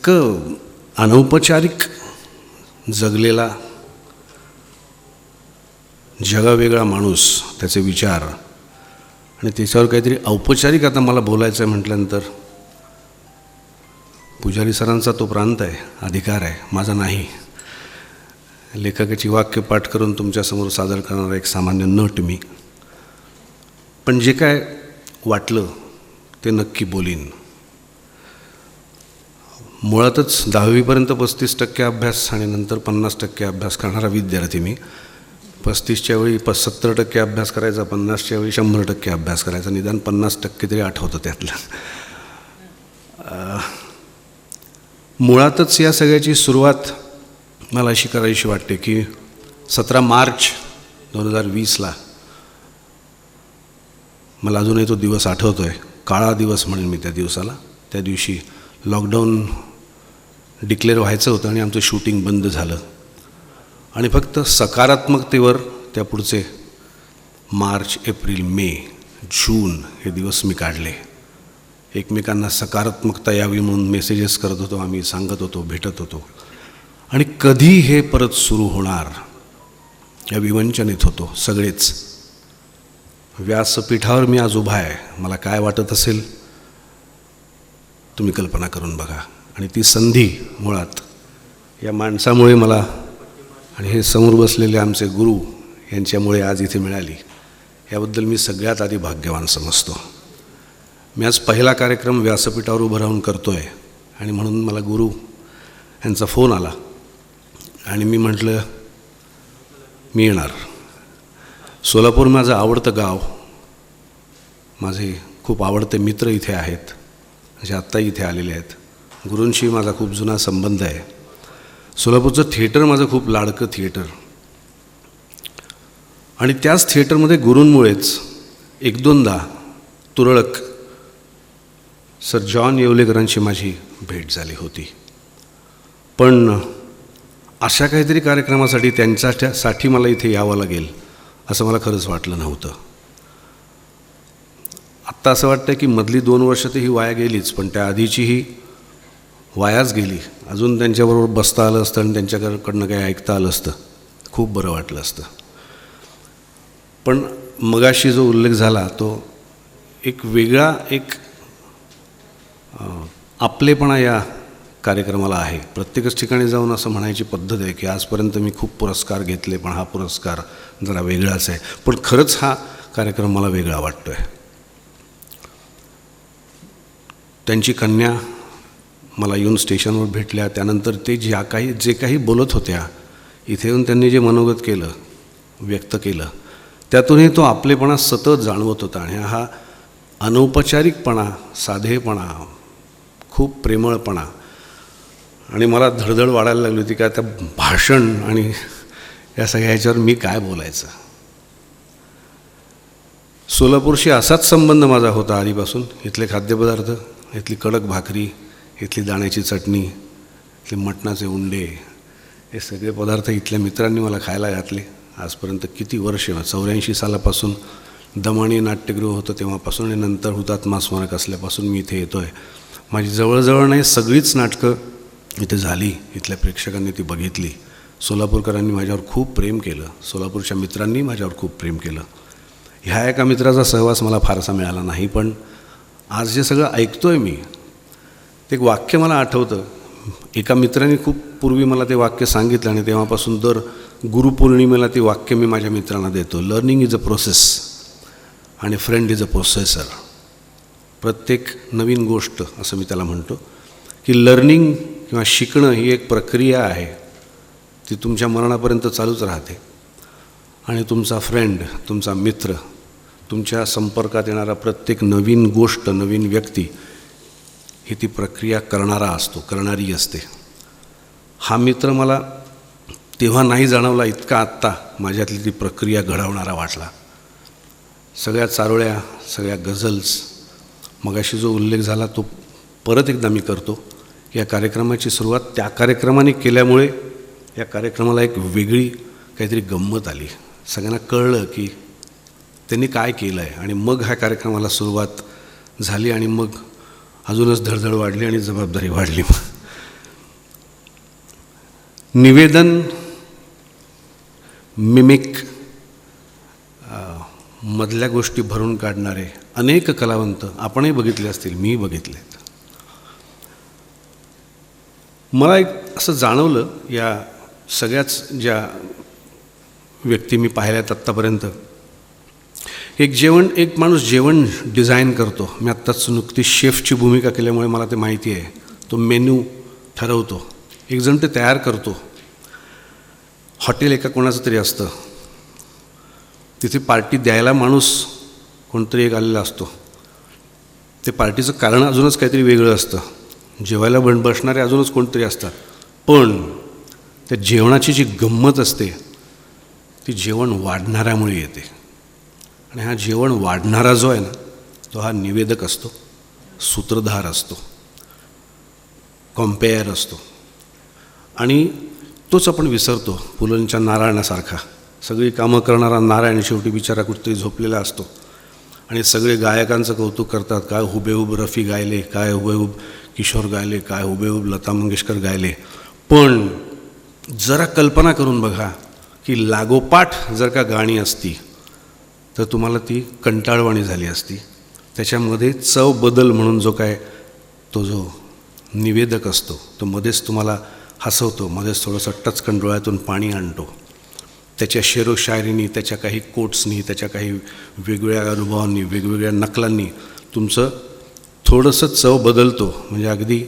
इतकं अनौपचारिक जगलेला जगावेगळा माणूस, त्याचे विचार, आणि त्याच्यावर काहीतरी औपचारिक आता मला बोलायचं आहे म्हटल्यानंतर, पुजारी सरांचा तो प्रांत आहे, अधिकार आहे, माझा नाही. लेखकाची वाक्य पाठ करून तुमच्यासमोर सादर करणारा एक सामान्य नट मी. पण जे काय वाटलं ते नक्की बोलीन. मुळातच 10वीपर्यंत 35% अभ्यास आणि नंतर 50% अभ्यास करणारा विद्यार्थी मी. 35च्या वेळी 70% अभ्यास करायचा, 50च्या वेळी 100% अभ्यास करायचा, निदान 50% तरी आठवतं त्यातलं. मुळातच या सगळ्याची सुरुवात मला अशी करायची वाटते की 17 मार्च 2020ला मला अजूनही तो दिवस आठवतो आहे. काळा दिवस म्हणेन मी त्या दिवसाला. त्या दिवशी लॉकडाऊन डिक्लेअर व्हायचं होतं आणि आमचं शूटिंग बंद झालं. आणि फक्त सकारात्मकतेवर त्या पुढचे मार्च, एप्रिल, मे, जून हे दिवस मी काढले. एकमेकांना सकारात्मकता यावी म्हणून मेसेजेस करत होतो आम्ही, सांगत होतो, भेटत होतो. आणि कधी हे परत सुरू होणार या विवंचनेत होतो सगळेच. व्यासपीठावर मी आज उभा आहे. मला काय वाटत असेल तुम्ही कल्पना करून बघा. आणि ती संधी मुळात या माणसामुळे मला आणि हे समोर बसलेले आमचे गुरु यांच्यामुळे आज इथे मिळाली. याबद्दल मी सगळ्यात आधी भाग्यवान समजतो. मी आज पहिला कार्यक्रम व्यासपीठावर उभं राहून करतो आहे आणि म्हणून मला गुरु यांचा फोन आला आणि मी म्हटलं मी येणार. सोलापूर माझं आवडतं गाव. माझे खूप आवडते मित्र इथे आहेत, जे आत्ता इथे आलेले आहेत. गुरूंशी माझा खूप जुना संबंध आहे. सोलापूरचं थिएटर माझं खूप लाडकं थिएटर. आणि त्याच थिएटरमध्ये गुरूंमुळेच 1-2दा तुरळक सर जॉन येवलेकरांची माझी भेट झाली होती. पण अशा काहीतरी कार्यक्रमासाठी त्यांच्यासाठी मला इथे यावं लागेल असं मला खरंच वाटलं नव्हतं. आत्ता असं वाटतं की मधली 2 वर्ष तर ही वाया गेलीच, पण त्या आधीचीही वायाच गेली. अजून त्यांच्याबरोबर बसता आलं असतं आणि त्यांच्याकडनं काही ऐकता आलं असतं, खूप बरं वाटलं असतं. पण मगाशी जो उल्लेख झाला तो एक वेगळा आपलेपणा या कार्यक्रमाला आहे. प्रत्येकच ठिकाणी जाऊन असं म्हणायची पद्धत आहे की आजपर्यंत मी खूप पुरस्कार घेतले, पण हा पुरस्कार जरा वेगळाच आहे. पण खरंच हा कार्यक्रम मला वेगळा वाटतो आहे. त्यांची कन्या मला येऊन स्टेशनवर भेटल्या. त्यानंतर ते जे काही बोलत होत्या, इथे येऊन त्यांनी जे मनोगत केलं, व्यक्त केलं, त्यातूनही तो आपलेपणा सतत जाणवत होता. आणि हा अनौपचारिकपणा, साधेपणा, खूप प्रेमळपणा. आणि मला धडधड वाढायला लागली होती का त्या भाषण आणि या सगळ्या ह्याच्यावर मी काय बोलायचं. सोलापूरशी असाच संबंध माझा होता आधीपासून. इथले खाद्यपदार्थ, इथली कडक भाकरी, इथली दाण्याची चटणी, इथले मटणाचे उंडे, हे सगळे पदार्थ इथल्या मित्रांनी मला खायला घातले. आजपर्यंत किती वर्ष, 84 सालापासून दमणी नाट्यगृह होतं तेव्हापासून, आणि नंतर हुतात्मा स्मारक असल्यापासून मी इथे येतो आहे. माझी जवळजवळ नाही सगळीच नाटकं इथे झाली. इथल्या प्रेक्षकांनी ती बघितली. सोलापूरकरांनी माझ्यावर खूप प्रेम केलं. सोलापूरच्या मित्रांनी माझ्यावर खूप प्रेम केलं. ह्या एका मित्राचा सहवास मला फारसा मिळाला नाही. पण आज जे सगळं ऐकतो आहे मी, ते एक वाक्य मला आठवतं. एका मित्राने खूप पूर्वी मला ते वाक्य सांगितलं आणि तेव्हापासून दर गुरुपौर्णिमेला ती वाक्य मी माझ्या मित्रांना देतो. लर्निंग इज अ प्रोसेस आणि फ्रेंड इज अ प्रोसेसर. प्रत्येक नवीन गोष्ट, असं मी त्याला म्हणतो, की लर्निंग किंवा शिकणं ही एक प्रक्रिया आहे. ती तुमच्या मरणापर्यंत चालूच राहते. आणि तुमचा फ्रेंड, तुमचा मित्र, तुमच्या संपर्कात येणारा प्रत्येक नवीन गोष्ट, नवीन व्यक्ती ही ती प्रक्रिया करणारा असतो, करणारी असते. हा मित्र मला तेव्हा नाही जाणवला, इतका आत्ता माझ्यातली ती प्रक्रिया घडवणारा वाटला. सगळ्या चारोळ्या, सगळ्या गझल्स, मगाशी जो उल्लेख झाला तो परत एकदा मी करतो. या कार्यक्रमाची सुरुवात त्या कार्यक्रमाने केल्यामुळे या कार्यक्रमाला एक वेगळी काहीतरी गंमत आली. सगळ्यांना कळलं की त्यांनी काय केलं आहे. आणि मग ह्या कार्यक्रमाला सुरुवात झाली आणि मग अजूनच धडधड वाढली आणि जबाबदारी वाढली. निवेदन, मिमिक मधल्या गोष्टी भरून काढणारे अनेक कलावंत आपणही बघितले असतील, मी बघितलेत. मला एक असं जाणवलं या सगळ्याच ज्या व्यक्ती मी पाहिल्यात आत्तापर्यंत, एक माणूस जेवण डिझाईन करतो. मी आत्ताच नुकतीच शेफची भूमिका केल्यामुळे मला ते माहिती आहे. तो मेन्यू ठरवतो. एक जण ते तयार करतो. हॉटेल एका कोणाचं तरी असतं, तिथे पार्टी द्यायला माणूस कोणतरी एक आलेला असतो. ते पार्टीचं कारण अजूनच काहीतरी वेगळं असतं. जेवायला बसणारे अजूनच कोणतरी असतात. पण त्या जेवणाची जी गंमत असते ती जेवण वाढणाऱ्यामुळे येते. आणि हा जेवण वाढणारा जो आहे ना, तो हा निवेदक असतो, सूत्रधार असतो, कॉम्पेअर असतो. आणि तोच आपण विसरतो. पुलंच्या नारायणासारखा सगळी कामं करणारा नारायण शेवटी बिचारा कुठेतरी झोपलेला असतो. आणि सगळे गायकांचं कौतुक करतात. काय हुबेहूब रफी गायले, काय हुबेहूब किशोर गायले, काय हुबेहूब लता मंगेशकर गायले. पण जरा कल्पना करून बघा की लागोपाठ जर का गाणी असती तर तुम्हाला ती कंटाळवाणी झाली असती. त्याच्यामध्ये चव बदल म्हणून तो जो निवेदक असतो तो मध्येच तुम्हाला हसवतो, मध्येच थोडंसं टचकन डोळ्यातून पाणी आणतो. त्याच्या शेरो शायरीनी, त्याच्या काही कोट्सनी, त्याच्या काही वेगवेगळ्या अनुभवांनी, वेगवेगळ्या नकलांनी तुमचं थोडंसं चव बदलतो. म्हणजे अगदी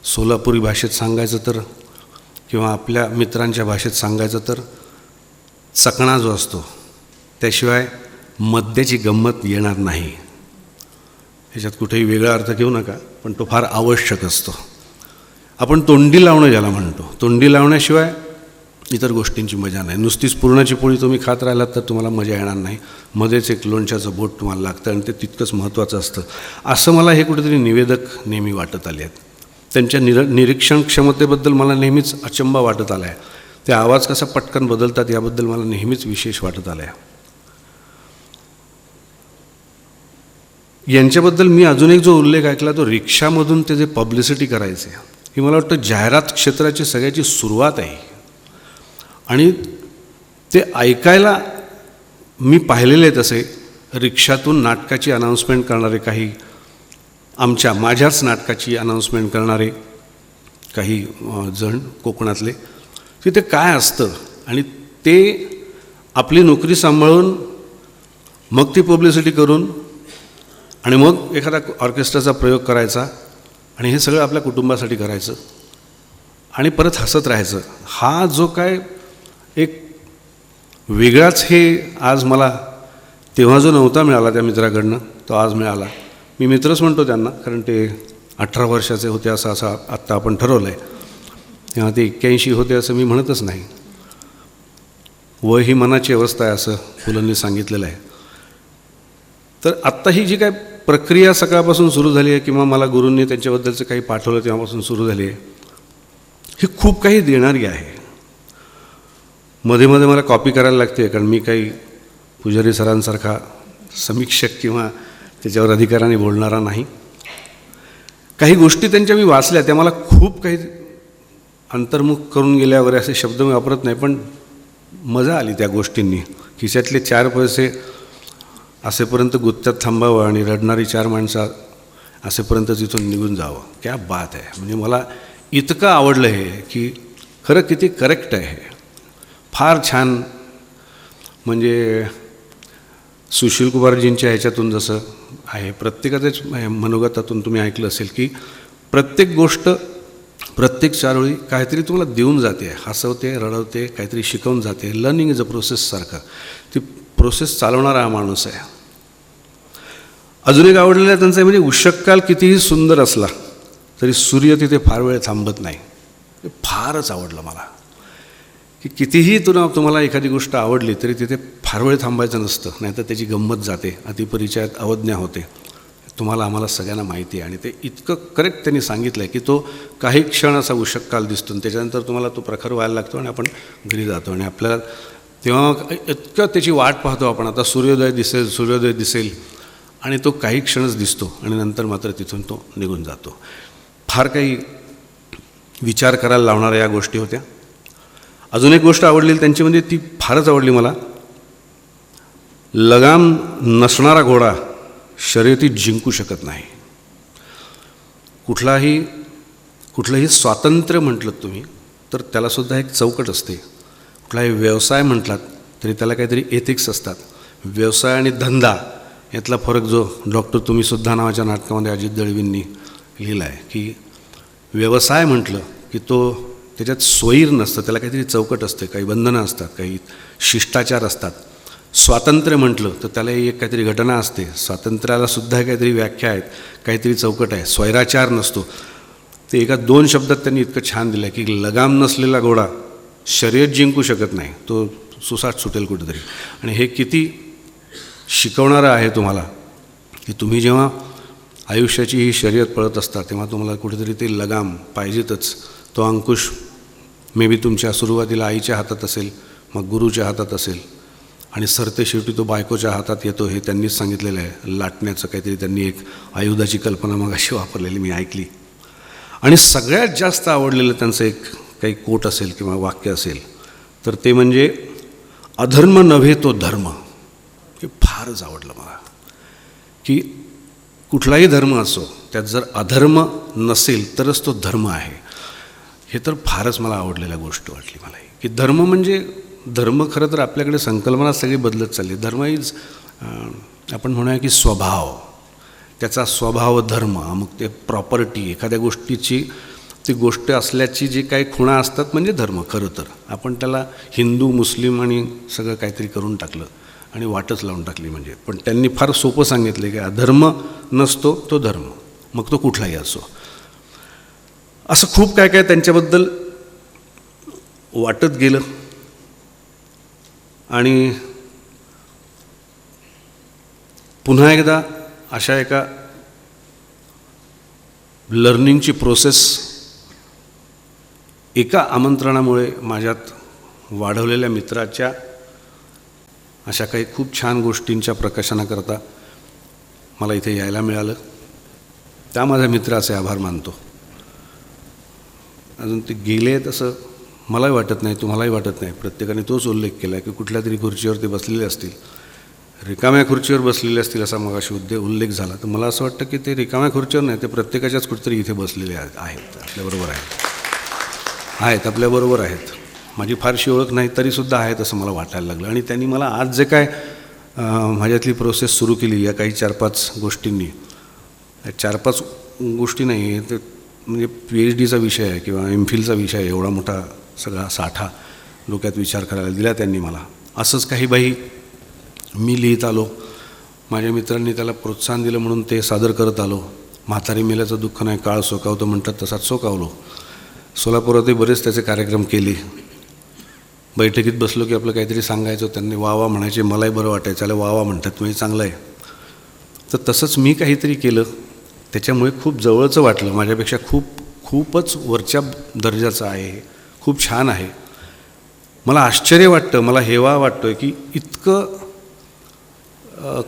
सोलापुरी भाषेत सांगायचं तर, किंवा आपल्या मित्रांच्या भाषेत सांगायचं तर, चकणा जो असतो त्याशिवाय मद्याची गंमत येणार नाही. ह्याच्यात कुठेही वेगळा अर्थ घेऊ नका, पण तो फार आवश्यक असतो. आपण तोंडी लावणं ज्याला म्हणतो, तोंडी लावण्याशिवाय इतर गोष्टींची मजा नाही. नुसतीच पुरणाची पोळी तुम्ही खात राहिलात तर तुम्हाला मजा येणार नाही. मध्येच एक लोणच्याचं बोट तुम्हाला लागतं आणि ते तितकंच महत्त्वाचं असतं. असं मला हे कुठेतरी निवेदक नेहमी वाटत आले आहेत. त्यांच्या निरीक्षण क्षमतेबद्दल मला नेहमीच अचंबा वाटत आला आहे. ते आवाज कसा पटकन बदलतात याबद्दल मला नेहमीच विशेष वाटत आलं आहे. यांच्याबद्दल मी अजून एक जो उल्लेख ऐकला तो रिक्षामधून ते जे पब्लिसिटी करायचे, ही मला वाटतं जाहिरात क्षेत्राची सगळ्याची सुरुवात आहे. आणि ते ऐकायला मी पाहिलेले आहेत असे रिक्षातून नाटकाची अनाऊन्समेंट करणारे काही, माझ्याच नाटकाची अनाऊन्समेंट करणारे काही जण कोकणातले. तिथे काय असतं आणि ते आपली नोकरी सांभाळून मग ती पब्लिसिटी करून आणि मग एखादा ऑर्केस्ट्राचा प्रयोग करायचा आणि हे सगळं आपल्या कुटुंबासाठी करायचं आणि परत हसत राहायचं. हा जो काय एक वेगळाच हे आज मला तेव्हा जो नव्हता मिळाला त्या मित्राकडनं तो आज मिळाला. मी मित्रच म्हणतो त्यांना, कारण ते 18 वर्षाचे होते असं आत्ता आपण ठरवलं आहे. तेव्हा ते 81 होते असं मी म्हणतच नाही. वय ही मनाची अवस्था आहे असं पुलंनी सांगितलेलं आहे. तर आत्ता ही जी काय प्रक्रिया सकाळपासून सुरू झाली आहे किंवा मला गुरूंनी त्यांच्याबद्दलचं काही पाठवलं तेव्हापासून सुरू झाली आहे, ही खूप काही देणारी आहे. मध्ये मध्ये मला कॉपी करायला लागते, कारण मी काही पुजारी सरांसारखा समीक्षक किंवा त्याच्यावर अधिकाराने बोलणारा नाही. काही गोष्टी त्यांच्या मी वाचल्या, त्या मला खूप काही अंतर्मुख करून गेल्या वगैरे असे शब्द मी वापरत नाही, पण मजा आली त्या गोष्टींनी. खिशातले 4 पैसे असेपर्यंत गुत्त्यात थांबावं आणि रडणारी 4 माणसं असेपर्यंत तिथून निघून जावं. क्या बात आहे. म्हणजे मला इतकं आवडलं हे की खरं किती करेक्ट आहे हे. फार छान. म्हणजे सुशील कुमारजींच्या ह्याच्यातून जसं आहे, प्रत्येकाच्याच मनोगतातून तुम्ही ऐकलं असेल की प्रत्येक गोष्ट प्रत्येक चारोळी काहीतरी तुम्हाला देऊन जाते, हसवते, रडवते, काहीतरी शिकवून जाते. लर्निंग इज अ प्रोसेससारखं ती प्रोसेस चालवणारा हा माणूस आहे. अजून एक आवडलेलं आहे त्यांचं, म्हणजे उषःकाल कितीही सुंदर असला तरी सूर्य तिथे फार वेळ थांबत नाही. हे फारच आवडलं मला की कितीही तुम्हाला एखादी गोष्ट आवडली तरी तिथे फार वेळ थांबायचं नसतं, नाहीतर त्याची गंमत जाते, अतिपरिचयात अवज्ञा होते. तुम्हाला आम्हाला सगळ्यांना माहिती आहे. आणि ते इतकं करेक्ट त्यांनी सांगितलं आहे की तो काही क्षण असा उषःकाल दिसतो आणि त्याच्यानंतर तुम्हाला तो प्रखर व्हायला लागतो आणि आपण घरी जातो. आणि आपल्याला तेव्हा इतकं त्याची वाट पाहतो आपण, आता सूर्योदय दिसेल आणि तो काही क्षणच दिसतो आणि नंतर मात्र तिथून तो निघून जातो. फार काही विचार करायला लावणाऱ्या या गोष्टी होत्या. अजून एक गोष्ट आवडलेली त्यांची म्हणजे ती फारच आवडली मला. लगाम नसणारा घोडा शर्यतीत जिंकू शकत नाही. कुठलंही स्वातंत्र्य म्हटलं तुम्ही तर त्यालासुद्धा एक चौकट असते. कुठलाही व्यवसाय म्हटलात तरी त्याला काहीतरी एथिक्स असतात. व्यवसाय आणि धंदा यातला फरक जो डॉक्टर तुम्हीसुद्धा नावाच्या नाटकामध्ये अजित दळवींनी लिहिला आहे की व्यवसाय म्हटलं की त्याच्यात स्वैर नसतं, त्याला काहीतरी चौकट असते, काही बंधनं असतात, काही शिष्टाचार असतात. स्वातंत्र्य म्हटलं तर त्याला एक काहीतरी घटना असते, स्वातंत्र्यालासुद्धा काहीतरी व्याख्या आहेत, काहीतरी चौकट आहे, स्वैराचार नसतो. ते एका 2 शब्दात त्यांनी इतकं छान दिलं की लगाम नसलेला घोडा शर्यत जिंकू शकत नाही, तो सुसाट सुटेल कुठेतरी. आणि हे किती शिकवणारं आहे तुम्हाला की तुम्ही जेव्हा आयुष्याची ही शर्यत पळत असता तेव्हा तुम्हाला कुठेतरी ते लगाम पाहिजेतच. तो अंकुश मे बी तुमच्या सुरुवातीला आईच्या हातात असेल, मग गुरुच्या हातात असेल आणि सरते शेवटी तो बायकोच्या हातात येतो. हे त्यांनीच सांगितलेलं आहे. लाटण्याचं काहीतरी त्यांनी एक आयुधाची कल्पना मग अशी वापरलेली मी ऐकली. आणि सगळ्यात जास्त आवडलेलं त्यांचं एक काही कोट असेल किंवा वाक्य असेल तर ते म्हणजे अधर्म नव्हे तो धर्म. हे फारच आवडलं मला की कुठलाही धर्म असो त्यात जर अधर्म नसेल तरच तो धर्म आहे. हे तर फारच मला आवडलेल्या गोष्ट वाटली मला की धर्म म्हणजे धर्म खरं तर आपल्याकडे संकल्पना सगळी बदलत चालली. धर्म इज आपण म्हणूया की स्वभाव, त्याचा स्वभाव धर्म. मग ते प्रॉपर्टी एखाद्या गोष्टीची ती गोष्ट असल्याची जी काही खुणा असतात म्हणजे धर्म. खरं तर आपण त्याला हिंदू मुस्लिम आणि सगळं काहीतरी करून टाकलं आणि वाटच लावून टाकली म्हणजे. पण त्यांनी फार सोपं सांगितलं की अधर्म नसतो तो धर्म, मग तो कुठलाही असो. असं खूप काय काय त्यांच्याबद्दल वाटत गेलं. आणि पुन्हा एकदा अशा एका लर्निंगची प्रोसेस एका आमंत्रणामुळे माझ्यात वाढवलेल्या मित्राच्या अशा काही खूप छान गोष्टींच्या प्रकाशनाकरता मला इथे यायला मिळालं. त्या माझ्या मित्राचे आभार मानतो. अजून ते गेले तसं मलाही वाटत नाही, तुम्हालाही वाटत नाही. प्रत्येकाने तोच उल्लेख केला आहे की कुठल्या तरी खुर्चीवर ते बसलेले असतील, रिकाम्या खुर्चीवर बसलेले असतील असा मगाशी उल्लेख झाला. तर मला असं वाटतं की ते रिकाम्या खुर्चीवर नाही, ते प्रत्येकाच्याच कुठेतरी इथे बसलेले आहेत, आपल्याबरोबर आहेत, आपल्याबरोबर आहेत. माझी फारशी ओळख नाही तरीसुद्धा आहेत असं मला वाटायला लागलं. आणि त्यांनी मला आज जे काय माझ्यातली प्रोसेस सुरू केली या काही 4-5 गोष्टींनी, 4-5 गोष्टी नाही ते म्हणजे PhDचा विषय आहे किंवा MPhilचा विषय आहे, एवढा मोठा सगळा साठा डोक्यात विचार करायला दिला त्यांनी मला. असंच काही बाई मी लिहित आलो, माझ्या मित्रांनी त्याला प्रोत्साहन दिलं म्हणून ते सादर करत आलो. म्हातारी मेल्याचं दुःख नाही काळ सोकावतं म्हणतात तसाच सोकावलो. सोलापुरातही बरेच त्याचे कार्यक्रम केले. बैठकीत बसलो की आपलं काहीतरी सांगायचं, त्यांनी वा म्हणायचे, मलाही बरं वाटायचं, त्याला वा म्हणतात तुम्ही चांगलं आहे. तर तसंच मी काहीतरी केलं, त्याच्यामुळे खूप जवळचं वाटलं. माझ्यापेक्षा खूपच वरच्या दर्जाचं आहे, खूप छान आहे. मला आश्चर्य वाटतं, मला हेवा वाटतोय की इतकं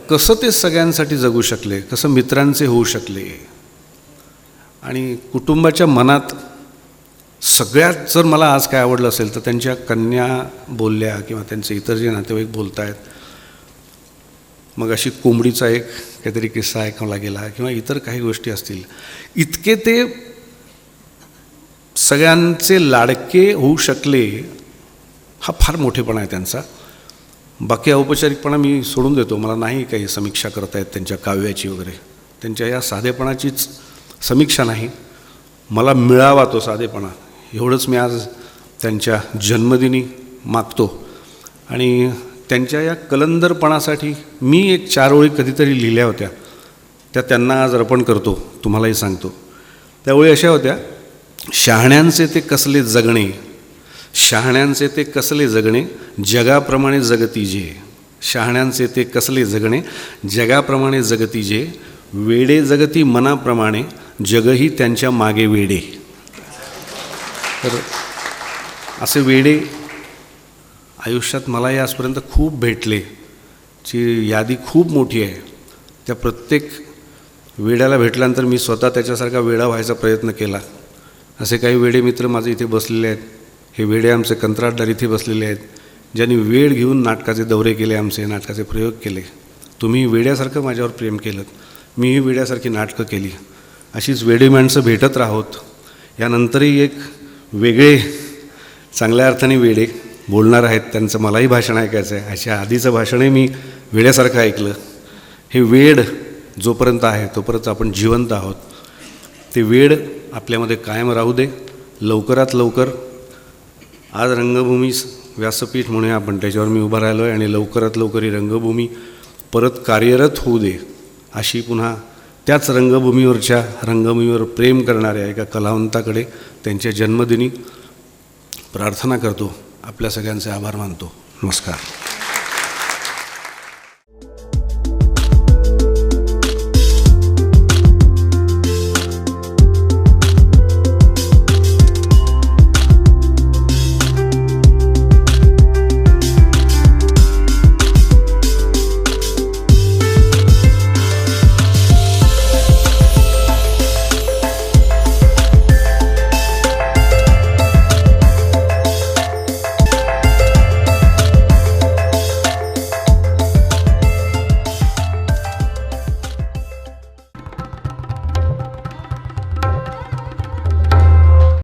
कसं ते सगळ्यांसाठी जगू शकले, कसं मित्रांचे होऊ शकले. आणि कुटुंबाच्या मनात सगळ्यात जर मला आज काय आवडलं असेल तर त्यांच्या कन्या बोलल्या किंवा त्यांचे इतर जे नातेवाईक बोलत आहेत. मग अशी कोंबडीचा एक काहीतरी किस्सा ऐकायला गेला किंवा इतर काही गोष्टी असतील. इतके ते सगळ्यांचे लाडके होऊ शकले, हा फार मोठेपणा आहे त्यांचा. बाकी औपचारिकपणा मी सोडून देतो, मला नाही काही समीक्षा करता येत त्यांच्या काव्याची वगैरे. त्यांच्या या साधेपणाचीच समीक्षा नाही, मला मिळावा तो साधेपणा एवढंच मी आज त्यांच्या जन्मदिनी मागतो. आणि त्यांच्या या कलंदरपणासाठी मी एक 4 ओळी कधीतरी लिहिल्या होत्या, त्या त्यांना आज अर्पण करतो, तुम्हालाही सांगतो. त्या ओळी अशा होत्या, शहाण्यांचे ते कसले जगणे, शहाण्यांचे ते कसले जगणे, जगाप्रमाणे जगती जे. शहाण्यांचे ते कसले जगणे, जगाप्रमाणे जगती जे. वेडे जगती मनाप्रमाणे, जगही त्यांच्या मागे वेडे. तर असे वेडे आयुष्यात मलाही आजपर्यंत खूप भेटले, ची यादी खूप मोठी आहे. त्या प्रत्येक वेड्याला भेटल्यानंतर मी स्वतः त्याच्यासारखा वेडा व्हायचा प्रयत्न केला. असे काही वेडे मित्र माझे इथे बसलेले आहेत, हे वेडे आमचे कंत्राटदार इथे बसलेले आहेत, ज्यांनी वेळ घेऊन नाटकाचे दौरे केले, आमचे नाटकाचे प्रयोग केले. तुम्ही वेड्यासारखं माझ्यावर प्रेम केलं, मीही वेड्यासारखी नाटकं केली. अशीच वेडे माणसं भेटत राहोत. यानंतरही एक वेगळे चांगल्या अर्थाने वेडे बोलणार आहेत, त्यांचं मलाही भाषण ऐकायचं आहे. अशा आधीचं भाषणही मी वेड्यासारखं ऐकलं. हे वेड जोपर्यंत आहे तोपर्यंत आपण जिवंत आहोत. ते वेड आपल्यामध्ये कायम राहू दे. लवकरात लवकर आज रंगभूमी व्यासपीठ म्हणूया आपण, त्याच्यावर मी उभा राहिलो आहे आणि लवकरात लवकर ही रंगभूमी परत कार्यरत होऊ दे, अशी पुन्हा त्याच रंगभूमीवर प्रेम करणाऱ्या एका कलावंताकडे त्यांच्या जन्मदिनी प्रार्थना करतो. आपल्या सगळ्यांचे आभार मानतो. नमस्कार.